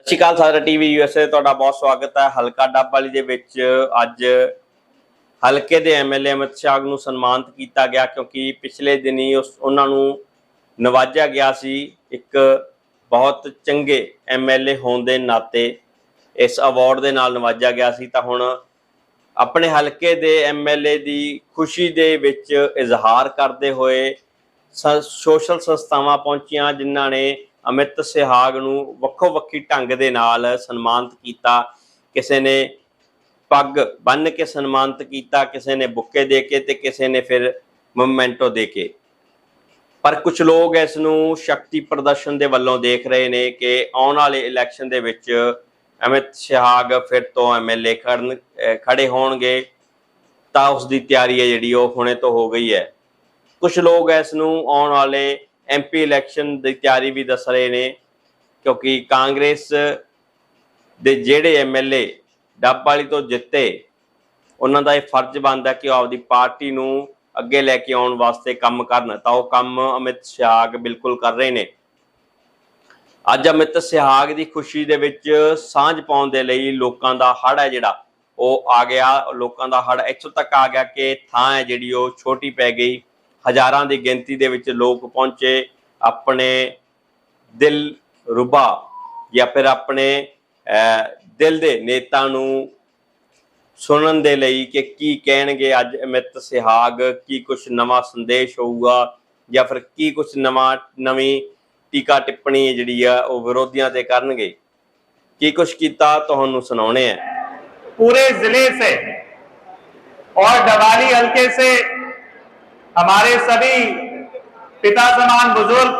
ਸਤਿ ਸ਼੍ਰੀ ਅਕਾਲ ਸਾਰਾ TV USA ਤੁਹਾਡਾ ਬਹੁਤ ਸਵਾਗਤ ਹੈ। ਹਲਕਾ ਡੱਬ ਵਾਲੀ ਦੇ ਵਿੱਚ ਅੱਜ ਹਲਕੇ ਦੇ ਐਮਐਲਏ ਅਮਿਤ ਸ਼ਾਹ ਨੂੰ ਸਨਮਾਨਿਤ ਕੀਤਾ ਗਿਆ ਕਿਉਂਕਿ ਪਿਛਲੇ ਦਿਨੀ ਉਹਨਾਂ ਨੂੰ ਨਵਾਜਿਆ ਗਿਆ ਸੀ। ਇੱਕ ਬਹੁਤ ਚੰਗੇ ਐਮਐਲਏ ਹੋਣ ਦੇ ਨਾਤੇ ਇਸ ਅਵਾਰਡ ਦੇ ਨਾਲ ਨਵਾਜਿਆ ਗਿਆ ਸੀ। ਤਾਂ ਹੁਣ ਆਪਣੇ ਹਲਕੇ ਦੇ ਐਮਐਲਏ ਦੀ ਖੁਸ਼ੀ ਦੇ ਵਿੱਚ ਇਜ਼ਹਾਰ ਕਰਦੇ ਹੋਏ ਸੋਸ਼ਲ ਸੰਸਥਾਵਾਂ ਪਹੁੰਚੀਆਂ ਜਿਨ੍ਹਾਂ ਨੇ ਅਮਿਤ ਸਿਹਾਗ ਨੂੰ ਵੱਖੋ ਵੱਖੀ ਢੰਗ ਦੇ ਨਾਲ ਸਨਮਾਨਿਤ ਕੀਤਾ। ਕਿਸੇ ਨੇ ਪੱਗ ਬੰਨ੍ਹ ਕੇ ਸਨਮਾਨਿਤ ਕੀਤਾ, ਕਿਸੇ ਨੇ ਬੁੱਕੇ ਦੇ ਕੇ ਤੇ ਕਿਸੇ ਨੇ ਫਿਰ ਮੋਮੈਂਟੋ ਦੇ ਕੇ। ਪਰ ਕੁਝ ਲੋਕ ਇਸ ਨੂੰ ਸ਼ਕਤੀ ਪ੍ਰਦਰਸ਼ਨ ਦੇ ਵੱਲੋਂ ਦੇਖ ਰਹੇ ਨੇ ਕਿ ਆਉਣ ਵਾਲੇ ਇਲੈਕਸ਼ਨ ਦੇ ਵਿੱਚ ਅਮਿਤ ਸਿਹਾਗ ਫਿਰ ਤੋਂ ਐਮਐਲਏ ਖੜੇ ਹੋਣਗੇ ਤਾਂ ਉਸ ਦੀ ਤਿਆਰੀ ਹੈ ਜਿਹੜੀ ਉਹ ਹੁਣੇ ਤੋਂ ਹੋ ਗਈ ਹੈ। ਕੁਝ ਲੋਕ ਇਸ ਨੂੰ ਆਉਣ ਵਾਲੇ ਐਮਪੀ ਇਲੈਕਸ਼ਨ ਦੀ ਤਿਆਰੀ ਵੀ ਦੱਸ ਰਹੇ ਨੇ ਕਿਉਂਕਿ ਕਾਂਗਰਸ ਦੇ ਜਿਹੜੇ ਐਮਐਲਏ ਡੱਬ ਵਾਲੀ ਤੋਂ ਜਿੱਤੇ ਉਹਨਾਂ ਦਾ ਇਹ ਫਰਜ਼ ਬਣਦਾ ਕਿ ਉਹ ਆਪਦੀ ਪਾਰਟੀ ਨੂੰ ਅੱਗੇ ਲੈ ਕੇ ਆਉਣ ਵਾਸਤੇ ਕੰਮ ਕਰਨ। ਤਾਂ ਉਹ ਕੰਮ ਅਮਿਤ ਸਿਹਾਗ ਬਿਲਕੁਲ ਕਰ ਰਹੇ ਨੇ। ਅੱਜ ਅਮਿਤ ਸਿਹਾਗ ਦੀ ਖੁਸ਼ੀ ਦੇ ਵਿੱਚ ਸਾਂਝ ਪਾਉਣ ਦੇ ਲਈ ਲੋਕਾਂ ਦਾ ਹੜ੍ਹ ਹੈ ਜਿਹੜਾ ਉਹ ਆ ਗਿਆ। ਲੋਕਾਂ ਦਾ ਹੜ੍ਹ ਇੱਥੋਂ ਤੱਕ ਆ ਗਿਆ ਕਿ ਥਾਂ ਹੈ ਜਿਹੜੀ ਉਹ ਛੋਟੀ ਪੈ ਗਈ। ਹਜ਼ਾਰਾਂ ਦੀ ਗਿਣਤੀ ਦੇ ਵਿੱਚ ਲੋਕ ਪਹੁੰਚੇ ਆਪਣੇ ਦਿਲ ਰੁਬਾ ਜਾਂ ਫਿਰ ਆਪਣੇ ਦਿਲ ਦੇ ਨੇਤਾ ਨੂੰ ਸੁਣਨ ਦੇ ਲਈ ਕਿ ਕੀ ਕਹਿਣਗੇ ਅੱਜ ਅਮਿਤ ਸਿਹਾਗ, ਕੀ ਕੁਛ ਨਵਾਂ ਸੰਦੇਸ਼ ਹੋਊਗਾ ਜਾਂ ਫਿਰ ਕੀ ਕੁਛ ਨਵੀਂ ਟੀਕਾ ਟਿੱਪਣੀ ਜਿਹੜੀ ਆ ਉਹ ਵਿਰੋਧੀਆਂ ਤੇ ਕਰਨਗੇ। ਕੀ ਕੁਛ ਕੀਤਾ ਤੁਹਾਨੂੰ सुनाने हैं। पूरे जिले से और डवाली हल्के से हमारे सभी पिता समान बुजुर्ग,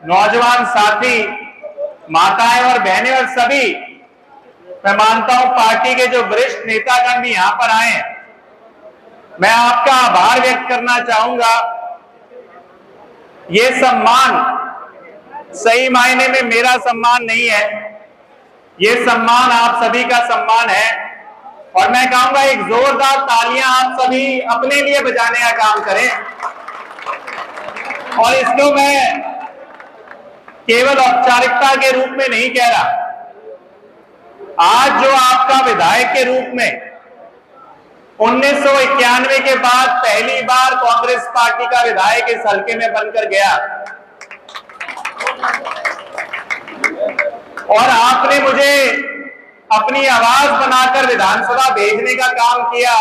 नौजवान साथी, माताएं और बहनें और सभी मैं मानता हूं पार्टी के जो वरिष्ठ नेतागण भी यहां पर आए हैं, मैं आपका आभार व्यक्त करना चाहूंगा। ये सम्मान सही मायने में मेरा सम्मान नहीं है, ये सम्मान आप सभी का सम्मान है और मैं कहूंगा एक जोरदार तालियां आप सभी अपने लिए बजाने का काम करें। और इसको मैं केवल औपचारिकता के रूप में नहीं कह रहा, आज जो आपका विधायक के रूप में 1991 के बाद पहली बार कांग्रेस पार्टी का विधायक इस हल्के में बनकर गया और आपने मुझे अपनी आवाज बनाकर विधानसभा भेजने का काम किया,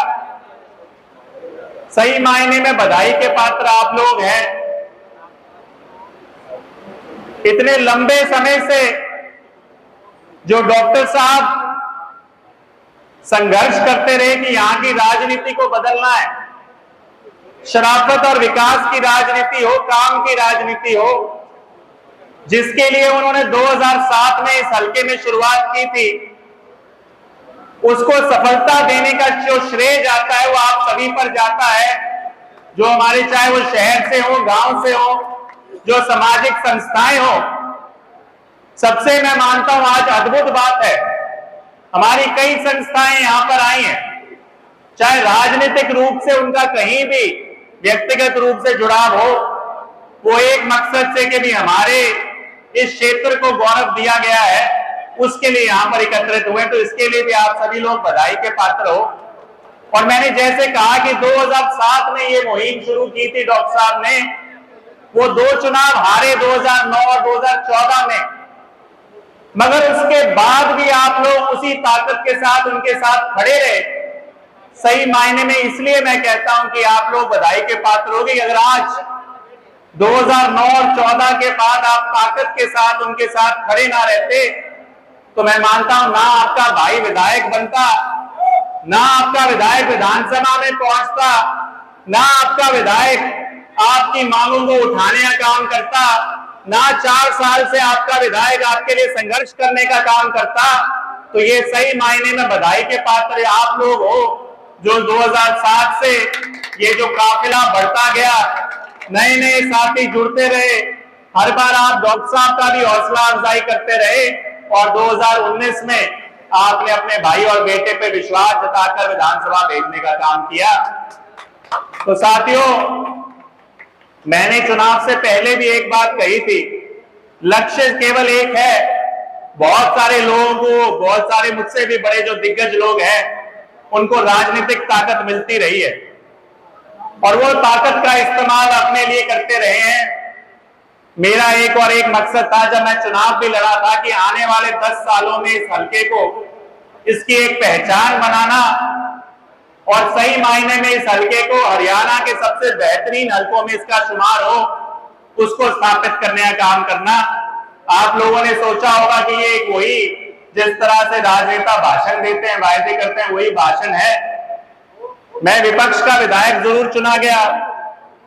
सही मायने में बधाई के पात्र आप लोग हैं। इतने लंबे समय से जो डॉक्टर साहब संघर्ष करते रहे कि यहां की राजनीति को बदलना है, शराफत और विकास की राजनीति हो, काम की राजनीति हो, जिसके लिए उन्होंने 2007 में इस हल्के में शुरुआत की थी, उसको सफलता देने का जो श्रेय जाता है वो आप सभी पर जाता है। जो हमारे चाहे वो शहर से हो, गांव से हो, जो सामाजिक संस्थाएं हो, सबसे मैं मानता हूं आज अद्भुत बात है हमारी कई संस्थाएं यहां पर आई हैं, चाहे राजनीतिक रूप से उनका कहीं भी व्यक्तिगत रूप से जुड़ाव हो, वो एक मकसद से कि भी हमारे इस क्षेत्र को गौरव दिया गया है उसके लिए यहां पर एकत्रित हुए। तो इसके लिए भी आप सभी लोग बधाई के पात्र हो। और मैंने जैसे कहा कि 2007 में ये मुहिम शुरू की थी डॉक्टर साहब ने, वो 2 चुनाव हारे 2009 और 2014 में, मगर उसके बाद भी आप लोग उसी ताकत के साथ उनके साथ खड़े रहे। सही मायने में इसलिए मैं कहता हूं कि आप लोग बधाई के पात्र हो गए। अगर आज 2009 और 14 के बाद आप ताकत के साथ उनके साथ खड़े ना रहते तो मैं मानता हूं ना आपका भाई विधायक बनता, ना आपका विधायक विधानसभा में पहुंचता, ना आपका विधायक आपकी मांगों को उठाने का काम करता, ना 4 साल से आपका विधायक आपके लिए संघर्ष करने का काम करता। तो ये सही मायने में बधाई के पात्र आप लोग हो जो 2007 से ये जो काफिला बढ़ता गया, नए नए साथी जुड़ते रहे, हर बार आप डॉक्टर साहब का भी हौसला अफजाई करते रहे और 2019 में आपने अपने भाई और बेटे पे विश्वास जताकर विधानसभा भेजने का काम किया। तो साथियों, मैंने चुनाव से पहले भी एक बात कही थी, लक्ष्य केवल एक है बहुत सारे लोगों को, बहुत सारे मुझसे भी बड़े जो दिग्गज लोग हैं, उनको राजनीतिक ताकत मिलती रही है और वो ताकत का इस्तेमाल अपने लिए करते रहे हैं। मेरा एक और एक मकसद था जब मैं चुनाव भी लड़ा था कि आने वाले 10 सालों में इस हल्के को, इसकी एक पहचान बनाना और सही मायने में इस हल्के को हरियाणा के सबसे बेहतरीन हल्कों में इसका शुमार हो, उसको स्थापित करने का काम करना। आप लोगों ने सोचा होगा कि ये एक वही जिस तरह से राजनेता भाषण देते हैं, वायदे करते हैं, वही भाषण है। मैं विपक्ष का विधायक जरूर चुना गया।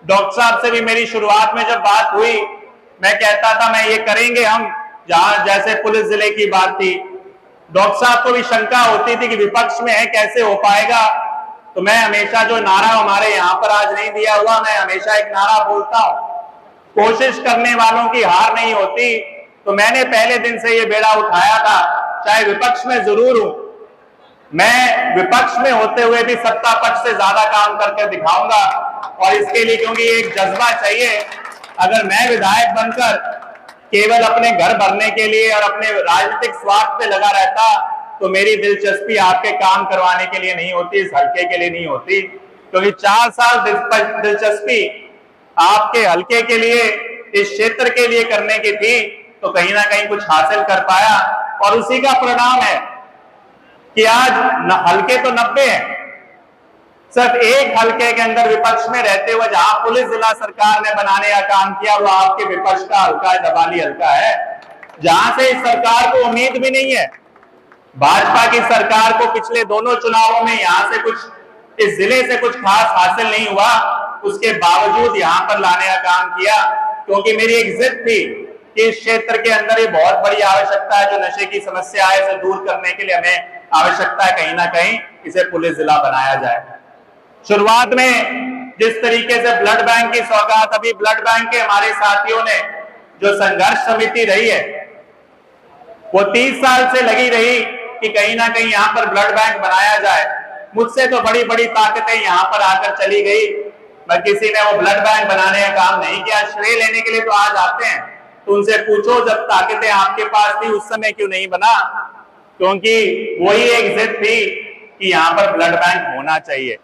डॉक्टर साहब से भी मेरी शुरुआत में जब बात हुई, मैं कहता था मैं ये करेंगे हम, जहां जैसे पुलिस जिले की बात थी, डॉक्टर साहब को भी शंका होती थी कि विपक्ष में है कैसे हो पाएगा। तो मैं हमेशा जो नारा हमारे यहाँ पर आज नहीं दिया हुआ, मैं हमेशा एक नारा बोलता हूं, कोशिश करने वालों की हार नहीं होती। तो मैंने पहले दिन से ये बेड़ा उठाया था, चाहे विपक्ष में जरूर हूं, मैं विपक्ष में होते हुए भी सत्ता पक्ष से ज्यादा काम करके दिखाऊंगा। और इसके लिए क्योंकि एक जज्बा चाहिए। अगर मैं विधायक बनकर केवल अपने घर भरने के लिए और अपने राजनीतिक स्वार्थ पे लगा रहता, तो मेरी दिलचस्पी आपके काम करवाने के लिए नहीं होती, इस हल्के के लिए नहीं होती। क्योंकि 4 साल दिलचस्पी आपके हल्के के लिए, इस क्षेत्र के लिए करने की थी, तो कहीं ना कहीं कुछ हासिल कर पाया। और उसी का परिणाम है कि आज हल्के तो 90 हैं, सिर्फ एक हल्के के अंदर विपक्ष में रहते हुए जहां पुलिस जिला सरकार ने बनाने का काम किया, वो आपके विपक्ष का हल्का है, दबाली हल्का है, जहां से इस सरकार को उम्मीद भी नहीं है। भाजपा की सरकार को पिछले दोनों चुनावों में यहां से कुछ, इस जिले से कुछ खास हासिल नहीं हुआ, उसके बावजूद यहां पर लाने का काम किया। क्योंकि मेरी एक जिद थी कि इस क्षेत्र के अंदर ये बहुत बड़ी आवश्यकता है, जो नशे की समस्या है, इसे दूर करने के लिए हमें आवश्यकता है कहीं ना कहीं इसे पुलिस जिला बनाया जाए। शुरुआत में जिस तरीके से ब्लड बैंक की सौगात, अभी ब्लड बैंक के हमारे साथियों ने जो संघर्ष समिति रही है, वो 30 साल से लगी रही कि कहीं ना कहीं यहाँ पर ब्लड बैंक बनाया जाए। मुझसे तो बड़ी बड़ी ताकतें यहाँ पर आकर चली गई, पर किसी ने वो ब्लड बैंक बनाने का काम नहीं किया। श्रेय लेने के लिए तो आज आते हैं, तो उनसे पूछो जब ताकतें आपके पास थी उस समय क्यों नहीं बना? क्योंकि वही एक जिद थी कि यहाँ पर ब्लड बैंक होना चाहिए।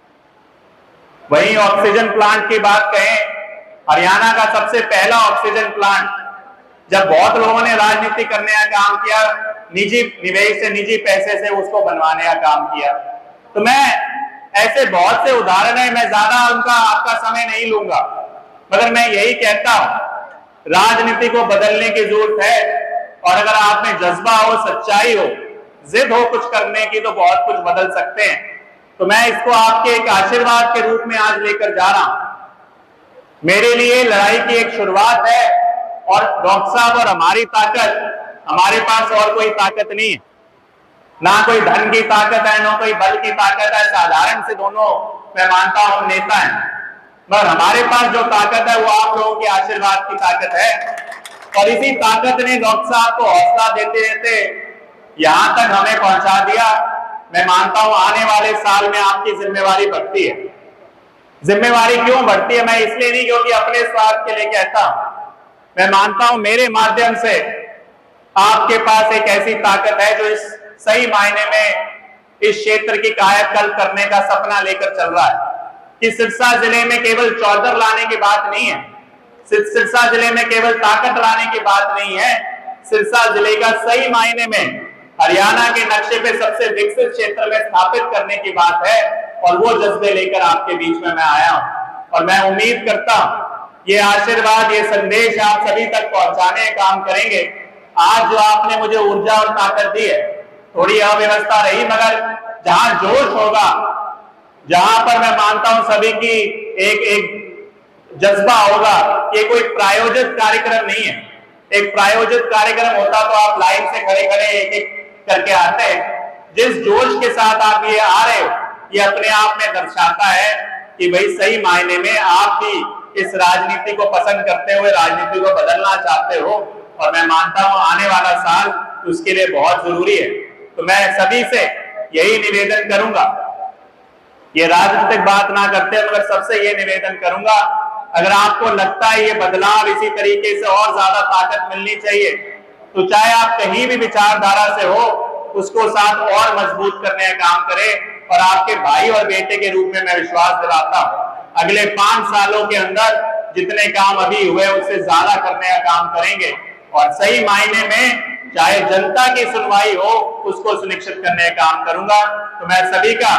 वहीं ऑक्सीजन प्लांट की बात कहें, हरियाणा का सबसे पहला ऑक्सीजन प्लांट, जब बहुत लोगों ने राजनीति करने का काम किया, निजी निवेश से, निजी पैसे से उसको बनवाने का काम किया। तो मैं ऐसे बहुत से उदाहरण है, मैं ज्यादा उनका आपका समय नहीं लूंगा, मगर मैं यही कहता हूं राजनीति को बदलने की जरूरत है। और अगर आप में जज्बा हो, सच्चाई हो, जिद हो कुछ करने की, तो बहुत कुछ बदल सकते हैं। तो मैं इसको आपके एक आशीर्वाद के रूप में आज लेकर जा रहा हूं। मेरे लिए लड़ाई की एक शुरुआत है और डॉक्टर साहब और हमारी ताकत, हमारे पास और कोई ताकत नहीं है, ना कोई धन की ताकत है, ना कोई बल की ताकत है। साधारण से दोनों मैं मानता हूं नेता हैं, मगर हमारे पास जो ताकत है वो आप लोगों के आशीर्वाद की ताकत है। और इसी ताकत ने डॉक्टर साहब को हौसला देते देते यहां तक हमें पहुंचा दिया। मैं मानता हूं आने वाले साल में आपकी जिम्मेवारी बढ़ती है। जिम्मेवारी क्यों बढ़ती है? मैं इसलिए नहीं क्योंकि अपने स्वार्थ के लिए कहता हूं, मैं मानता हूं मेरे माध्यम से आपके पास एक ऐसी ताकत है जो इस सही मायने में इस क्षेत्र की कायाकल्प करने का सपना लेकर चल रहा है। कि सिरसा जिले में केवल चौधर लाने की बात नहीं है, सिरसा जिले में केवल ताकत लाने की बात नहीं है, सिरसा जिले का सही मायने में हरियाणा के नक्शे पे सबसे विकसित क्षेत्र में स्थापित करने की बात है। और वो जज्बे लेकर आपके बीच में मैं आया हूं और मैं उम्मीद करता हूं ये आशीर्वाद, ये संदेश आप सभी तक पहुंचाने का काम करेंगे। आज जो आपने मुझे ऊर्जा और ताकत दी है, थोड़ी अव्यवस्था रही, मगर जहां जोश होगा, जहां पर मैं मानता हूं सभी की एक जज्बा होगा, ये कोई प्रायोजित कार्यक्रम नहीं है। एक प्रायोजित कार्यक्रम होता तो आप लाइन से खड़े खड़े एक एक करके आते हैं। जिस जोश के साथ आप ये आ रहे हो, ये अपने आप में दर्शाता है कि भाई सही मायने में आप भी इस राजनीति को पसंद करते हुए राजनीति को बदलना चाहते हो। और मैं मानता हूं आने वाला साल उसके लिए बहुत जरूरी है। तो मैं सभी से यही निवेदन करूंगा, ये राजनीतिक बात ना करते मगर सबसे ये निवेदन करूंगा, अगर आपको लगता है ये बदलाव इसी तरीके से और ज्यादा ताकत मिलनी चाहिए, तो चाहे आप कहीं भी विचारधारा से हो, उसको साथ और मजबूत करने का काम करें। और आपके भाई और बेटे के रूप में मैं विश्वास दिलाता हूं, अगले 5 सालों के अंदर जितने काम अभी हुए उससे ज्यादा करने का काम करेंगे। और सही मायने में चाहे जनता की सुनवाई हो, उसको सुनिश्चित करने का काम करूंगा। तो मैं सभी का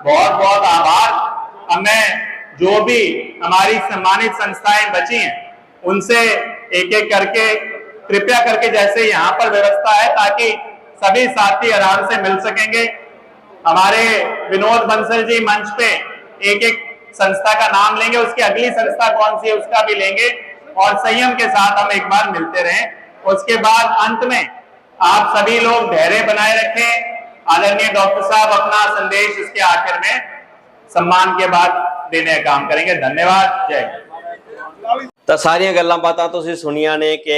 बहुत बहुत आभार। अब मैं जो भी हमारी सम्मानित संस्थाएं बची हैं उनसे एक एक करके, कृपया करके जैसे यहाँ पर व्यवस्था है, ताकि सभी साथी आराम से मिल सकेंगे। हमारे विनोद बंसल जी मंच पे एक एक संस्था का नाम लेंगे, उसकी अगली संस्था कौन सी है उसका भी लेंगे, और संयम के साथ हम एक बार मिलते रहें। उसके बाद अंत में आप सभी लोग धैर्य बनाए रखें। आदरणीय डॉक्टर साहब अपना संदेश इसके आखिर में सम्मान के बाद देने का काम करेंगे। धन्यवाद। जय हिंद। ਤਾਂ ਸਾਰੀਆਂ ਗੱਲਾਂ ਬਾਤਾਂ ਤੁਸੀਂ ਸੁਣੀਆਂ ਨੇ ਕਿ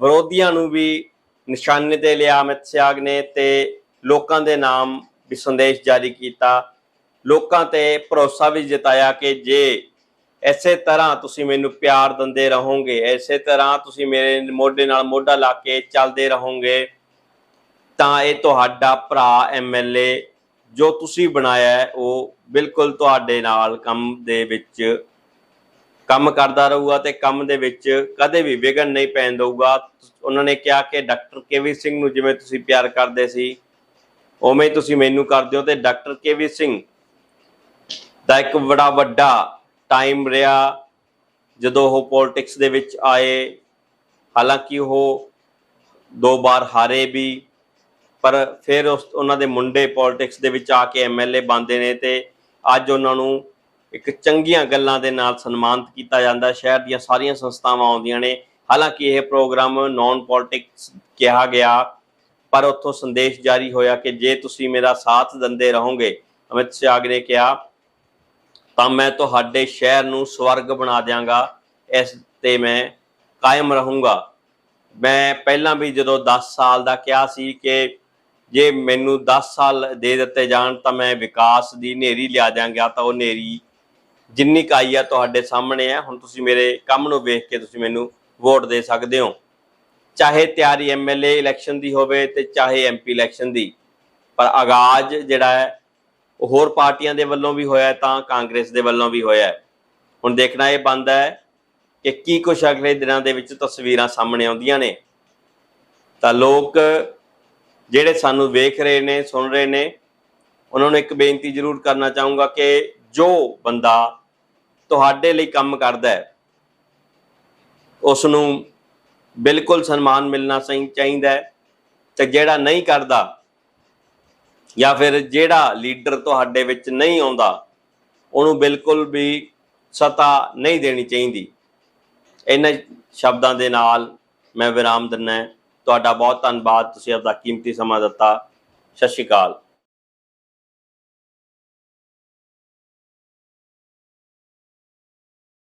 ਵਿਰੋਧੀਆਂ ਨੂੰ ਵੀ ਨਿਸ਼ਾਨੇ ਤੇ ਲਿਆ ਅਮਿਤ ਸ਼ਾਹ ਨੇ ਤੇ ਲੋਕਾਂ ਦੇ ਨਾਮ ਵੀ ਸੰਦੇਸ਼ ਜਾਰੀ ਕੀਤਾ, ਲੋਕਾਂ ਤੇ ਭਰੋਸਾ ਵੀ ਜਤਾਇਆ ਕਿ ਜੇ ਇਸੇ ਤਰ੍ਹਾਂ ਤੁਸੀਂ ਮੈਨੂੰ ਪਿਆਰ ਦਿੰਦੇ ਰਹੋਗੇ, ਇਸੇ ਤਰ੍ਹਾਂ ਤੁਸੀਂ ਮੇਰੇ ਮੋਢੇ ਨਾਲ ਮੋਢਾ ਲਾ ਕੇ ਚੱਲਦੇ ਰਹੋਗੇ ਤਾਂ ਇਹ ਤੁਹਾਡਾ ਭਰਾ MLA ਜੋ ਤੁਸੀਂ ਬਣਾਇਆ ਹੈ ਉਹ ਬਿਲਕੁਲ ਤੁਹਾਡੇ ਨਾਲ ਕੰਮ ਦੇ ਵਿੱਚ ਕੰਮ ਕਰਦਾ ਰਹੂਗਾ ਤੇ ਕੰਮ ਦੇ ਵਿੱਚ ਕਦੇ ਵੀ ਵਿਘਨ ਨਹੀਂ ਪੈਣ ਦਊਗਾ। ਉਹਨਾਂ ਨੇ ਕਿਹਾ ਕਿ ਡਾਕਟਰ KV ਸਿੰਘ ਨੂੰ ਜਿਵੇਂ ਤੁਸੀਂ ਪਿਆਰ ਕਰਦੇ ਸੀ ਉਵੇਂ ਹੀ ਤੁਸੀਂ ਮੈਨੂੰ ਕਰਦੇ ਹੋ। ਤੇ ਡਾਕਟਰ KV ਸਿੰਘ ਦਾ ਇੱਕ ਬੜਾ ਵੱਡਾ ਟਾਈਮ ਰਿਹਾ ਜਦੋਂ ਉਹ ਪੋਲਿਟਿਕਸ ਦੇ ਵਿੱਚ ਆਏ। ਹਾਲਾਂਕਿ ਉਹ 2 ਵਾਰ ਹਾਰੇ ਵੀ, ਪਰ ਫਿਰ ਉਹਨਾਂ ਦੇ ਮੁੰਡੇ ਪੋਲਿਟਿਕਸ ਦੇ ਵਿੱਚ ਆ ਕੇ MLA ਬਣਦੇ ਨੇ ਤੇ ਅੱਜ ਉਹਨਾਂ ਨੂੰ ਇੱਕ ਚੰਗੀਆਂ ਗੱਲਾਂ ਦੇ ਨਾਲ ਸਨਮਾਨਿਤ ਕੀਤਾ ਜਾਂਦਾ। ਸ਼ਹਿਰ ਦੀਆਂ ਸਾਰੀਆਂ ਸੰਸਥਾਵਾਂ ਆਉਂਦੀਆਂ ਨੇ। ਹਾਲਾਂਕਿ ਇਹ ਪ੍ਰੋਗਰਾਮ ਨੌਨ ਪੋਲਿਟਿਕਸ ਕਿਹਾ ਗਿਆ, ਪਰ ਉੱਥੋਂ ਸੰਦੇਸ਼ ਜਾਰੀ ਹੋਇਆ ਕਿ ਜੇ ਤੁਸੀਂ ਮੇਰਾ ਸਾਥ ਦਿੰਦੇ ਰਹੋਗੇ, ਅਮਿਤ ਸ਼ਾਹ ਨੇ ਕਿਹਾ, ਤਾਂ ਮੈਂ ਤੁਹਾਡੇ ਸ਼ਹਿਰ ਨੂੰ ਸਵਰਗ ਬਣਾ ਦਿਆਂਗਾ, ਇਸ ਤੇ ਮੈਂ ਕਾਇਮ ਰਹੂੰਗਾ। ਮੈਂ ਪਹਿਲਾਂ ਵੀ ਜਦੋਂ 10 ਸਾਲ ਦਾ ਕਿਹਾ ਸੀ ਕਿ ਜੇ ਮੈਨੂੰ 10 ਸਾਲ ਦੇ ਦਿੱਤੇ ਜਾਣ ਤਾਂ ਮੈਂ ਵਿਕਾਸ ਦੀ ਹਨੇਰੀ ਲਿਆ ਦਿਆਂਗਾ, ਤਾਂ ਉਹ ਹਨੇਰੀ ਜਿੰਨੀ ਕੁ ਆਈ ਆ ਤੁਹਾਡੇ ਸਾਹਮਣੇ ਹੈ। ਹੁਣ ਤੁਸੀਂ ਮੇਰੇ ਕੰਮ ਨੂੰ ਵੇਖ ਕੇ ਤੁਸੀਂ ਮੈਨੂੰ ਵੋਟ ਦੇ ਸਕਦੇ ਹੋ, ਚਾਹੇ ਤਿਆਰੀ MLA ਇਲੈਕਸ਼ਨ ਦੀ ਹੋਵੇ ਤੇ ਚਾਹੇ MP ਇਲੈਕਸ਼ਨ ਦੀ। ਪਰ ਆਗਾਜ਼ ਜਿਹੜਾ ਹੈ ਉਹ ਹੋਰ ਪਾਰਟੀਆਂ ਦੇ ਵੱਲੋਂ ਵੀ ਹੋਇਆ ਤਾਂ ਕਾਂਗਰਸ ਦੇ ਵੱਲੋਂ ਵੀ ਹੋਇਆ। ਹੁਣ ਦੇਖਣਾ ਇਹ ਬਣਦਾ ਹੈ ਕਿ ਕੀ ਕੁਛ ਅਗਲੇ ਦਿਨਾਂ ਦੇ ਵਿੱਚ ਤਸਵੀਰਾਂ ਸਾਹਮਣੇ ਆਉਂਦੀਆਂ ਨੇ। ਤਾਂ ਲੋਕ ਜਿਹੜੇ ਸਾਨੂੰ ਵੇਖ ਰਹੇ ਨੇ, ਸੁਣ ਰਹੇ ਨੇ, ਉਹਨਾਂ ਨੂੰ ਇੱਕ ਬੇਨਤੀ ਜ਼ਰੂਰ ਕਰਨਾ ਚਾਹੂੰਗਾ ਕਿ ਜੋ ਬੰਦਾ ਤੁਹਾਡੇ ਲਈ ਕੰਮ ਕਰਦਾ ਹੈ ਉਸ ਨੂੰ ਬਿਲਕੁਲ ਸਨਮਾਨ ਮਿਲਣਾ ਚਾਹੀਦਾ ਹੈ, ਤੇ ਜਿਹੜਾ ਨਹੀਂ ਕਰਦਾ ਜਾਂ ਫਿਰ ਜਿਹੜਾ ਲੀਡਰ ਤੁਹਾਡੇ ਵਿੱਚ ਨਹੀਂ ਆਉਂਦਾ ਉਹਨੂੰ ਬਿਲਕੁਲ ਵੀ ਸਤਾ ਨਹੀਂ ਦੇਣੀ ਚਾਹੀਦੀ। ਇਹਨਾਂ ਸ਼ਬਦਾਂ ਦੇ ਨਾਲ ਮੈਂ ਵਿਰਾਮ ਦਿੰਦਾ। ਤੁਹਾਡਾ ਬਹੁਤ ਧੰਨਵਾਦ, ਤੁਸੀਂ ਆਪਦਾ ਕੀਮਤੀ ਸਮਾਂ ਦਿੱਤਾ। ਸਤਿ ਸ਼੍ਰੀ ਅਕਾਲ।